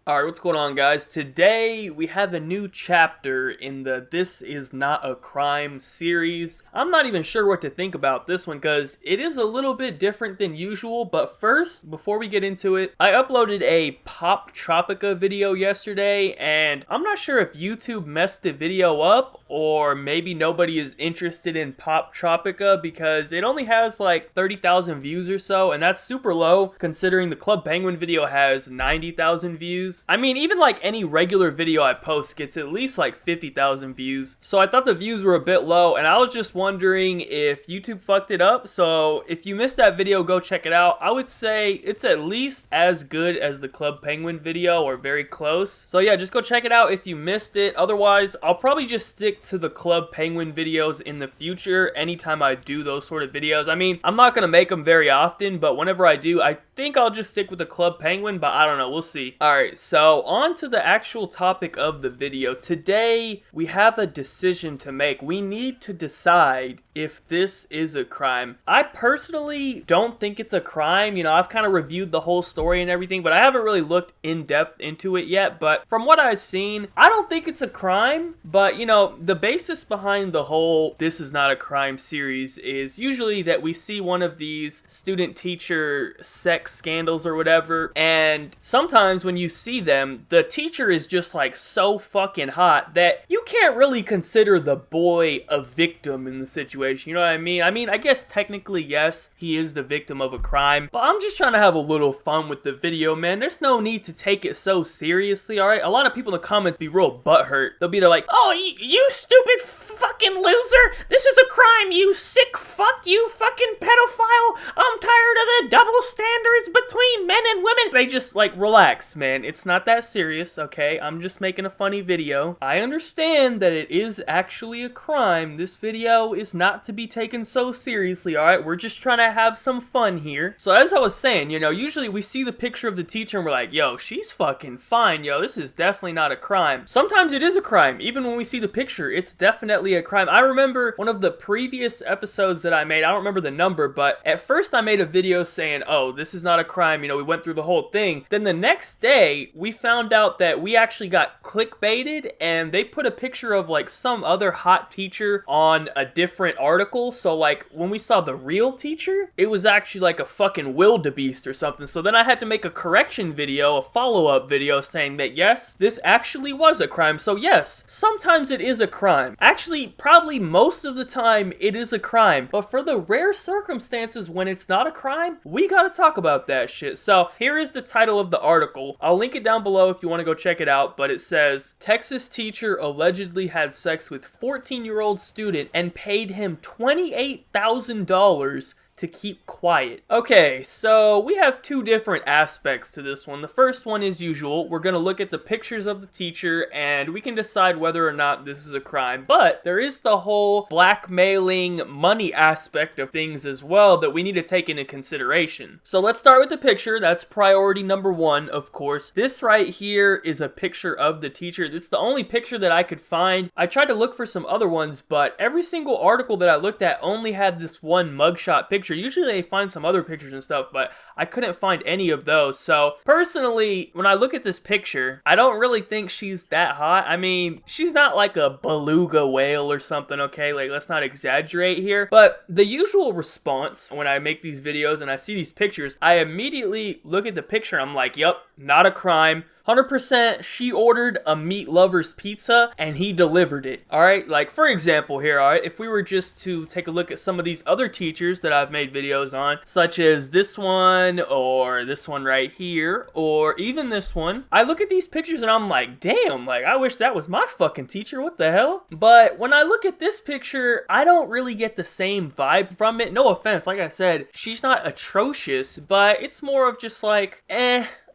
Alright, what's going on, guys? Today we have a new chapter in the This Is Not a Crime series. I'm not even sure what to think about this one because it is a little bit different than usual, but first, before we get into it, I uploaded a Pop Tropica video yesterday, and I'm not sure if YouTube messed the video up or maybe nobody is interested in Pop Tropica because it only has like 30,000 views or so, and that's super low considering the Club Penguin video has 90,000 views. I mean, even like any regular video I post gets at least like 50,000 views. So I thought the views were a bit low, and I was just wondering if YouTube fucked it up. So if you missed that video, go check it out. I would say it's at least as good as the Club Penguin video or very close. So yeah, just go check it out if you missed it. Otherwise, I'll probably just stick to the Club Penguin videos in the future anytime I do those sort of videos. I mean, I'm not gonna make them very often, but whenever I do, I think I'll just stick with the Club Penguin, but I don't know, we'll see. Alright, so on to the actual topic of the video. Today, we have a decision to make. We need to decide if this is a crime. I personally don't think it's a crime. You know, I've kind of reviewed the whole story and everything, but I haven't really looked in depth into it yet. But from what I've seen, I don't think it's a crime. But, you know, the basis behind the whole This Is Not a Crime series is usually that we see one of these student-teacher sex scandals or whatever, and sometimes when you see them, the teacher is just like so fucking hot that you can't really consider the boy a victim in the situation, you know what I mean? I guess technically yes, he is the victim of a crime, but I'm just trying to have a little fun with the video, man. There's no need to take it so seriously, alright? A lot of people in the comments be real butthurt. They'll be there like, oh, you stupid fucking loser! This is a crime, you sick fuck, you fucking pedophile! I'm tired of the double standards between men and women! They just, like, relax, man. It's not that serious, okay? I'm just making a funny video. I understand that it is actually a crime. This video is not to be taken so seriously, alright? We're just trying to have some fun here. So as I was saying, you know, usually we see the picture of the teacher and we're like, yo, she's fucking fine, yo. This is definitely not a crime. Sometimes it is a crime. Even when we see the picture, it's definitely a crime. I remember one of the previous episodes that I made, I don't remember the number, but at first I made a video saying, oh, this is not a crime, you know, we went through the whole thing. Then the next day, we found out that we actually got clickbaited, and they put a picture of like some other hot teacher on a different article. So like when we saw the real teacher, it was actually like a fucking wildebeest or something. So then I had to make a correction video, a follow-up video saying that yes, this actually was a crime. So yes, sometimes it is a crime. Actually, probably most of the time it is a crime. But for the rare circumstances when it's not a crime, we gotta talk about that shit. So here is the title of the article. I'll link it down below if you want to go check it out, but it says, Texas teacher allegedly had sex with 14-year-old student and paid him $28,000 to keep quiet. Okay, so we have two different aspects to this one. The first one is usual. We're gonna look at the pictures of the teacher and we can decide whether or not this is a crime. But there is the whole blackmailing money aspect of things as well that we need to take into consideration. So let's start with the picture. That's priority number one, of course. This right here is a picture of the teacher. This is the only picture that I could find. I tried to look for some other ones, but every single article that I looked at only had this one mugshot picture. Usually they find some other pictures and stuff, but I couldn't find any of those. So personally, when I look at this picture, I don't really think she's that hot. I mean, she's not like a beluga whale or something, okay? Like, let's not exaggerate here. But the usual response when I make these videos and I see these pictures, I immediately look at the picture and I'm like, yep, not a crime. 100% she ordered a meat lover's pizza and he delivered it. Alright, like for example here, alright, if we were just to take a look at some of these other teachers that I've made videos on, such as this one or this one right here, or even this one, I look at these pictures and I'm like, damn, like I wish that was my fucking teacher, what the hell? But when I look at this picture, I don't really get the same vibe from it. No offense, like I said, she's not atrocious, but it's more of just like,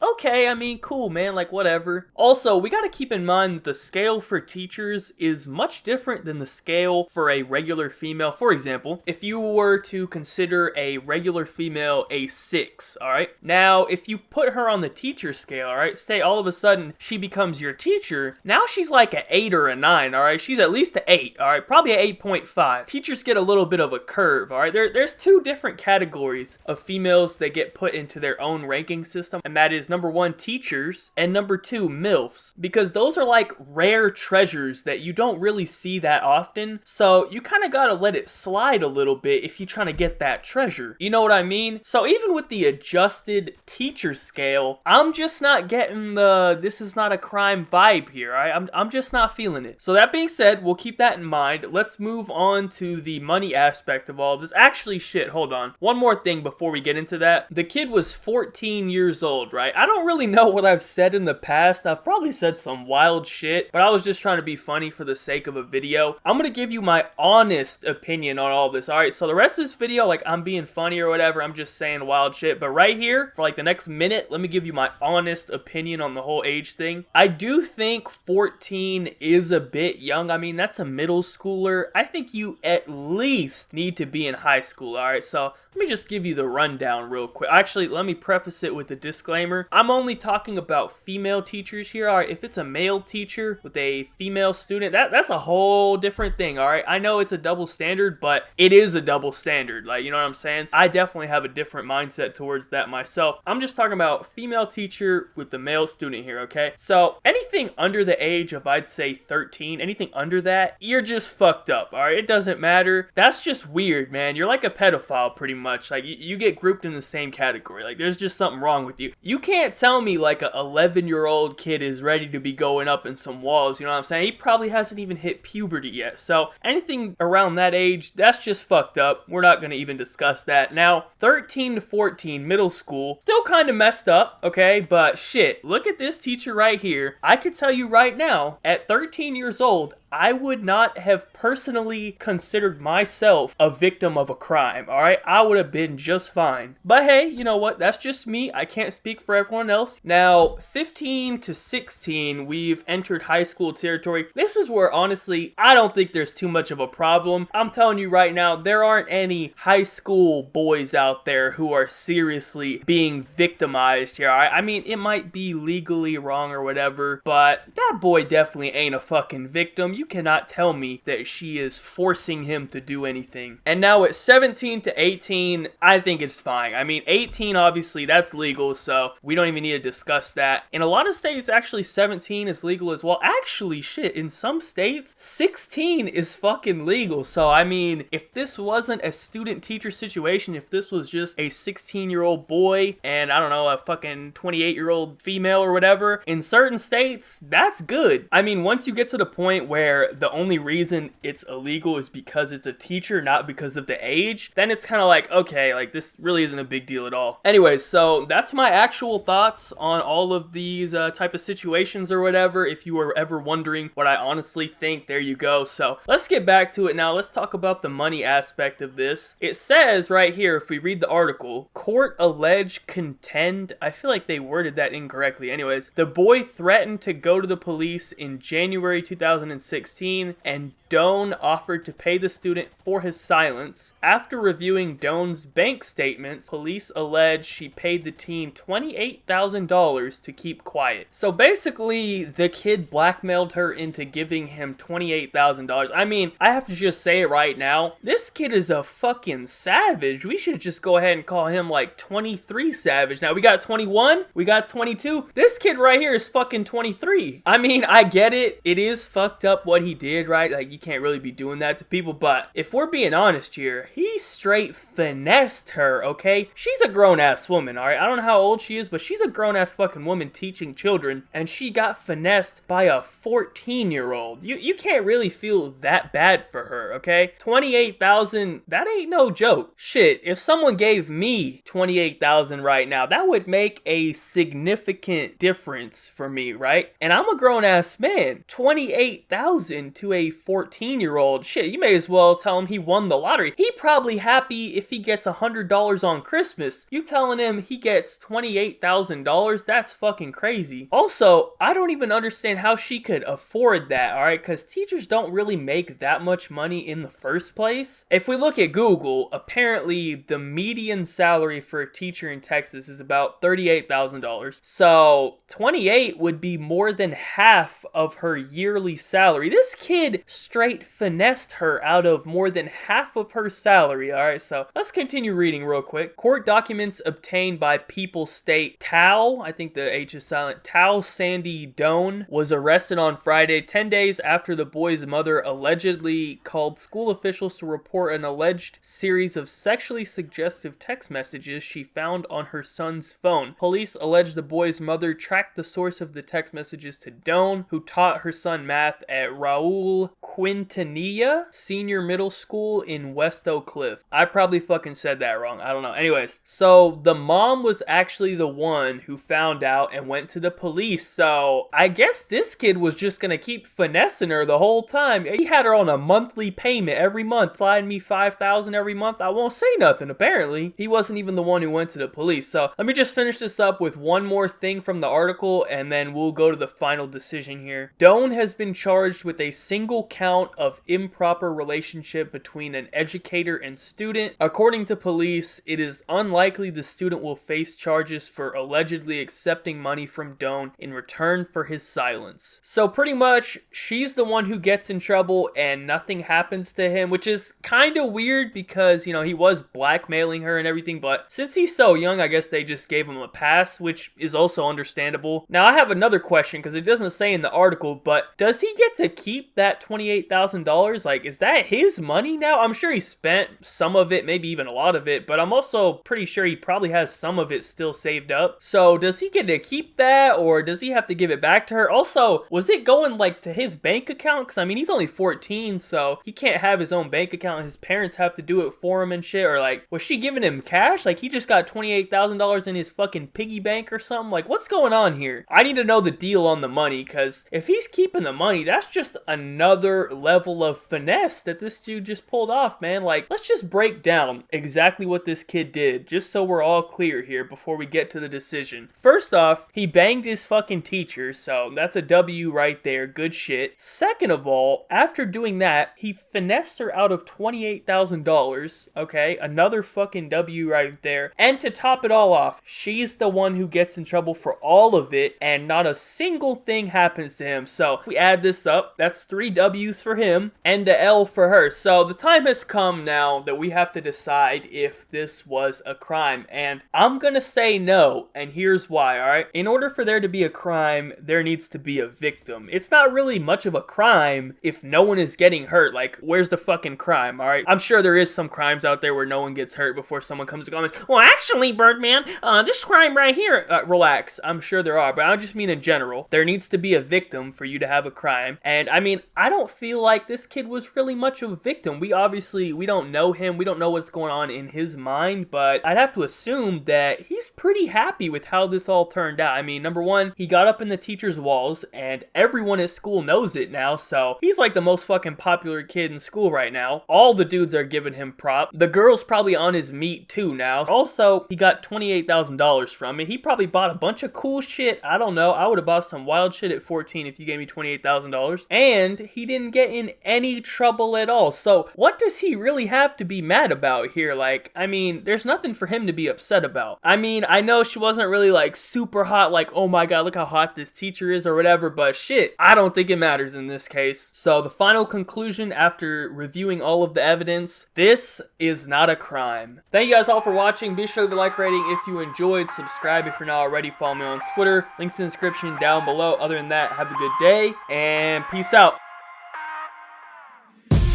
okay, I mean, cool, man, like, whatever. Also, we gotta keep in mind that the scale for teachers is much different than the scale for a regular female. For example, if you were to consider a regular female a 6, alright? Now, if you put her on the teacher scale, alright, say all of a sudden she becomes your teacher, now she's like an 8 or a 9, alright? She's at least an 8, alright? Probably an 8.5. Teachers get a little bit of a curve, alright? There's two different categories of females that get put into their own ranking system, and that is number one, teachers, and number two, MILFs, because those are like rare treasures that you don't really see that often, so you kind of gotta let it slide a little bit if you're trying to get that treasure. You know what I mean? So even with the adjusted teacher scale, I'm just not getting the this is not a crime vibe here. I'm just not feeling it. So that being said, we'll keep that in mind. Let's move on to the money aspect of all of this. Actually, shit, hold on. One more thing before we get into that. The kid was 14 years old, right? I don't really know what I've said in the past. I've probably said some wild shit, but I was just trying to be funny for the sake of a video. I'm gonna give you my honest opinion on all this. Alright, so the rest of this video, like, I'm being funny or whatever, I'm just saying wild shit, but right here, for like the next minute, let me give you my honest opinion on the whole age thing. I do think 14 is a bit young. I mean, that's a middle schooler. I think you at least need to be in high school, alright? So let me just give you the rundown real quick. Actually, let me preface it with a disclaimer. I'm only talking about female teachers here. All right, if it's a male teacher with a female student, that's a whole different thing, all right? I know it's a double standard, but it is a double standard. Like, you know what I'm saying? I definitely have a different mindset towards that myself. I'm just talking about female teacher with the male student here, okay? So anything under the age of, I'd say, 13, anything under that, you're just fucked up, all right? It doesn't matter. That's just weird, man. You're like a pedophile pretty much. Like, you get grouped in the same category. Like, there's just something wrong with you. You can't tell me like a 11-year-old kid is ready to be going up in some walls, you know what I'm saying? He probably hasn't even hit puberty yet. So anything around that age, that's just fucked up. We're not gonna even discuss that. Now, 13 to 14, middle school, still kind of messed up, okay? But shit, look at this teacher right here. I could tell you right now, at 13 years old, I would not have personally considered myself a victim of a crime, alright? I would have been just fine. But hey, you know what? That's just me. I can't speak for everyone else. Now, 15 to 16, we've entered high school territory. This is where, honestly, I don't think there's too much of a problem. I'm telling you right now, there aren't any high school boys out there who are seriously being victimized here, alright? I mean, it might be legally wrong or whatever, but that boy definitely ain't a fucking victim. You cannot tell me that she is forcing him to do anything. And now at 17 to 18, I think it's fine. I mean, 18, obviously, that's legal, so we don't even need to discuss that. In a lot of states, actually, 17 is legal as well. Actually, shit, in some states, 16 is fucking legal. So, I mean, if this wasn't a student-teacher situation, if this was just a 16-year-old boy and, I don't know, a fucking 28-year-old female or whatever, in certain states, that's good. I mean, once you get to the point where the only reason it's illegal is because it's a teacher, not because of the age, then it's kind of like, okay, like this really isn't a big deal at all. Anyways, so that's my actual thoughts on all of these type of situations or whatever. If you were ever wondering what I honestly think, there you go. So let's get back to it now. Let's talk about the money aspect of this. It says right here, if we read the article, court alleged contend. I feel like they worded that incorrectly. Anyways, the boy threatened to go to the police in January 2016, and Doan offered to pay the student for his silence. After reviewing Doan's bank statements, police allege she paid the teen $28,000 to keep quiet. So basically, the kid blackmailed her into giving him $28,000. I mean, I have to just say it right now. This kid is a fucking savage. We should just go ahead and call him like 23 Savage. Now, we got 21, we got 22. This kid right here is fucking 23. I mean, I get it. It is fucked up what he did, right? Like, you can't really be doing that to people, but if we're being honest here, he straight finessed her, okay? She's a grown-ass woman, alright? I don't know how old she is, but she's a grown-ass fucking woman teaching children, and she got finessed by a 14-year-old. You can't really feel that bad for her, okay? 28,000, that ain't no joke. Shit, if someone gave me 28,000 right now, that would make a significant difference for me, right? And I'm a grown-ass man. 28,000 to a 14-year-old, shit, you may as well tell him he won the lottery. He probably happy if he gets $100 on Christmas. You telling him he gets $28,000? That's fucking crazy. Also, I don't even understand how she could afford that, alright? Because teachers don't really make that much money in the first place. If we look at Google, apparently the median salary for a teacher in Texas is about $38,000. So 28 would be more than half of her yearly salary. This kid straight straight finessed her out of more than half of her salary. Alright, so let's continue reading real quick. Court documents obtained by People state Thao, I think the H is silent, Thao Sandy Doan, was arrested on Friday, 10 days after the boy's mother allegedly called school officials to report an alleged series of sexually suggestive text messages she found on her son's phone. Police allege the boy's mother tracked the source of the text messages to Doan, who taught her son math at Raul Quintanilla Senior Middle School in West Oak Cliff. I probably fucking said that wrong. I don't know. Anyways, so the mom was actually the one who found out and went to the police. So I guess this kid was just gonna keep finessing her the whole time. He had her on a monthly payment every month, sliding me $5,000 every month. I won't say nothing, apparently. He wasn't even the one who went to the police. So let me just finish this up with one more thing from the article, and then we'll go to the final decision here. Doan has been charged with a single count of improper relationship between an educator and student. According to police, it is unlikely the student will face charges for allegedly accepting money from Doan in return for his silence. So pretty much, she's the one who gets in trouble and nothing happens to him, which is kind of weird because, you know, he was blackmailing her and everything, but since he's so young, I guess they just gave him a pass, which is also understandable. Now, I have another question because it doesn't say in the article, but does he get to keep that $28,000? Like, is that his money now? I'm sure he spent some of it, maybe even a lot of it, but I'm also pretty sure he probably has some of it still saved up. So does he get to keep that, or does he have to give it back to her? Also, was it going like to his bank account? Because I mean, he's only 14, so he can't have his own bank account. His parents have to do it for him and shit. Or like, was she giving him cash? Like, he just got $28,000 in his fucking piggy bank or something? Like, what's going on here? I need to know the deal on the money, because if he's keeping the money, that's just another level of finesse that this dude just pulled off, man. Like, let's just break down exactly what this kid did, just so we're all clear here before we get to the decision. First off, he banged his fucking teacher, so that's a W right there. Good shit. Second of all, after doing that, he finessed her out of $28,000. Okay, another fucking W right there. And to top it all off, she's the one who gets in trouble for all of it, and not a single thing happens to him. So if we add this up, that's 3 W's for him and a L for her. So the time has come now that we have to decide if this was a crime, and I'm gonna say no, and here's why. Alright, in order for there to be a crime, there needs to be a victim. It's not really much of a crime if no one is getting hurt. Like, where's the fucking crime? Alright, I'm sure there is some crimes out there where no one gets hurt before someone comes to comment, well, actually, Birdman, this crime right here, relax, I'm sure there are, but I just mean in general, there needs to be a victim for you to have a crime. And I mean, I don't feel like this kid was really much of a victim. We don't know him, we don't know what's going on in his mind, but I'd have to assume that he's pretty happy with how this all turned out. I mean, number one, he got up in the teacher's walls, and everyone at school knows it now, so he's like the most fucking popular kid in school right now. All the dudes are giving him prop. The girl's probably on his meat too now. Also, he got $28,000 from it. He probably bought a bunch of cool shit. I don't know. I would have bought some wild shit at 14 if you gave me $28,000. And he didn't get in any trouble at all. So what does he really have to be mad about here? Like, I mean, there's nothing for him to be upset about. I mean, I know she wasn't really like super hot, like, oh my god, look how hot this teacher is or whatever, but shit, I don't think it matters in this case. So the final conclusion after reviewing all of the evidence, this is not a crime. Thank you guys all for watching. Be sure to leave a like rating if you enjoyed. Subscribe if you're not already. Follow me on Twitter. Links in the description down below. Other than that, have a good day and peace out.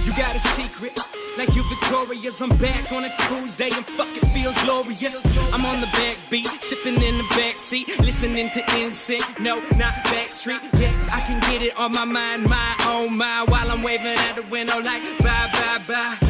You got a secret, like you victorious. I'm back on a Tuesday and fuck it feels glorious. I'm on the backbeat, sipping in the backseat, listening to NSYNC. No, not Backstreet. Yes, I can get it on my mind, my own mind, while I'm waving out the window like bye bye bye.